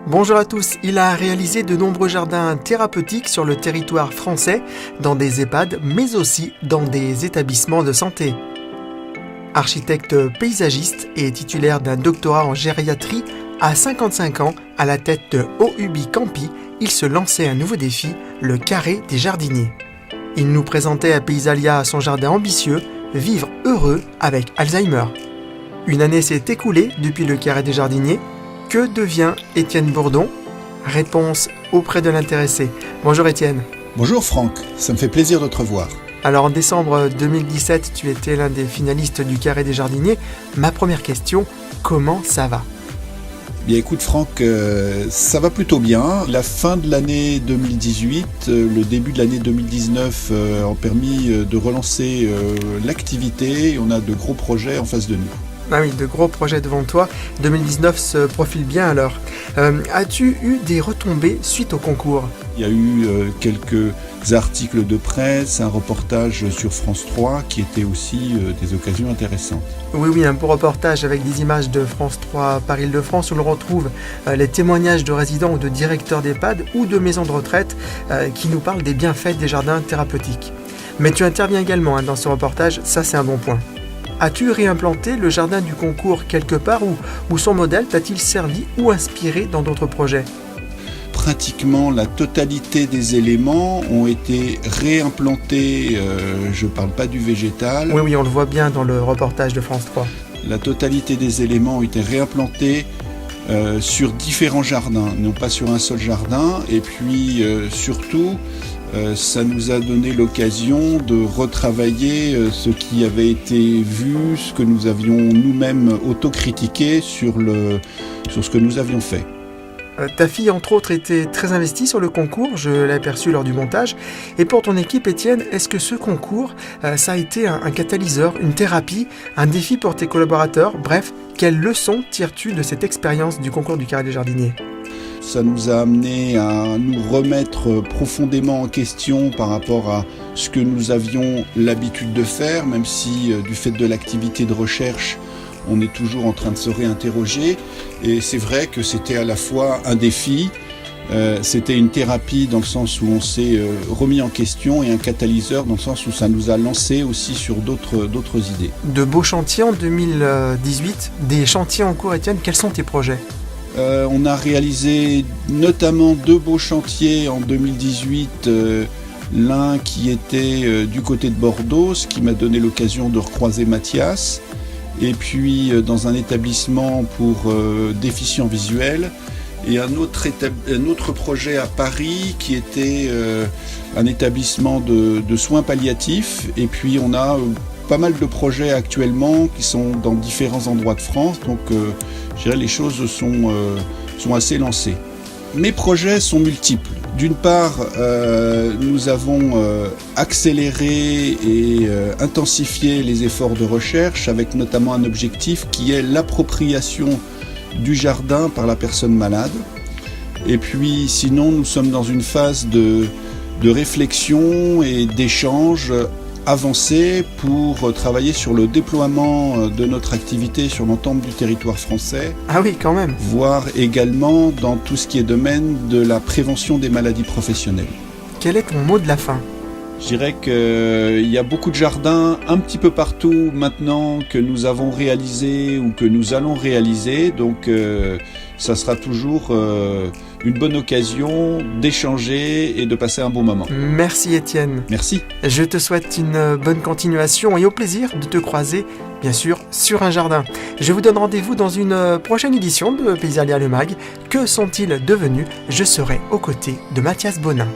Bonjour à tous, il a réalisé de nombreux jardins thérapeutiques sur le territoire français, dans des EHPAD, mais aussi dans des établissements de santé. Architecte paysagiste et titulaire d'un doctorat en gériatrie, à 55 ans, à la tête de OUBI Campi, il se lançait un nouveau défi, le carré des jardiniers. Il nous présentait à Paysalia son jardin ambitieux, vivre heureux avec Alzheimer. Une année s'est écoulée depuis le carré des jardiniers. Que devient Étienne Bourdon? Réponse auprès de l'intéressé. Bonjour Étienne. Bonjour Franck, ça me fait plaisir de te revoir. Alors en décembre 2017, tu étais l'un des finalistes du carré des jardiniers. Ma première question, comment ça va? Bien écoute Franck, ça va plutôt bien. La fin de l'année 2018, le début de l'année 2019 ont permis de relancer l'activité. On a de gros projets en face de nous. Ah oui, de gros projets devant toi. 2019 se profile bien alors. As-tu eu des retombées suite au concours? Il y a eu quelques articles de presse, un reportage sur France 3 qui étaient aussi des occasions intéressantes. Oui, un beau reportage avec des images de France 3 par Île-de-France où l'on retrouve les témoignages de résidents ou de directeurs d'EHPAD ou de maisons de retraite qui nous parlent des bienfaits des jardins thérapeutiques. Mais tu interviens également dans ce reportage, ça c'est un bon point. As-tu réimplanté le jardin du concours quelque part ou son modèle t'a-t-il servi ou inspiré dans d'autres projets? Pratiquement la totalité des éléments ont été réimplantés, je ne parle pas du végétal. Oui, on le voit bien dans le reportage de France 3. La totalité des éléments ont été réimplantés sur différents jardins, non pas sur un seul jardin. Et puis surtout, ça nous a donné l'occasion de retravailler ce qui avait été vu, ce que nous avions nous-mêmes autocritiqué sur ce que nous avions fait. Ta fille, entre autres, était très investie sur le concours, je l'ai aperçu lors du montage. Et pour ton équipe, Étienne, est-ce que ce concours, ça a été un catalyseur, une thérapie, un défi pour tes collaborateurs? Bref, quelles leçons tires-tu de cette expérience du concours du carré des jardiniers? Ça nous a amené à nous remettre profondément en question par rapport à ce que nous avions l'habitude de faire, même si du fait de l'activité de recherche, on est toujours en train de se réinterroger. Et c'est vrai que c'était à la fois un défi, c'était une thérapie dans le sens où on s'est remis en question et un catalyseur dans le sens où ça nous a lancé aussi sur d'autres idées. De beaux chantiers en 2018, des chantiers en cours, Étienne, quels sont tes projets? On a réalisé notamment 2 beaux chantiers en 2018, l'un qui était du côté de Bordeaux, ce qui m'a donné l'occasion de recroiser Mathias, et puis dans un établissement pour déficients visuels, et un autre projet à Paris qui était un étabbissement de soins palliatifs, et puis on a pas mal de projets actuellement qui sont dans différents endroits de France, donc je dirais les choses sont assez lancées. Mes projets sont multiples. D'une part, nous avons accéléré et intensifié les efforts de recherche avec notamment un objectif qui est l'appropriation du jardin par la personne malade. Et puis sinon, nous sommes dans une phase de réflexion et d'échange avancé pour travailler sur le déploiement de notre activité sur l'ensemble du territoire français. Ah oui, quand même. Voire également dans tout ce qui est domaine de la prévention des maladies professionnelles. Quel est ton mot de la fin? Je dirais qu'il y a beaucoup de jardins un petit peu partout maintenant que nous avons réalisé ou que nous allons réaliser. Donc ça sera toujours une bonne occasion d'échanger et de passer un bon moment. Merci Étienne. Merci. Je te souhaite une bonne continuation et au plaisir de te croiser, bien sûr, sur un jardin. Je vous donne rendez-vous dans une prochaine édition de Paysalia le Mag. Que sont-ils devenus? Je serai aux côtés de Mathias Bonin.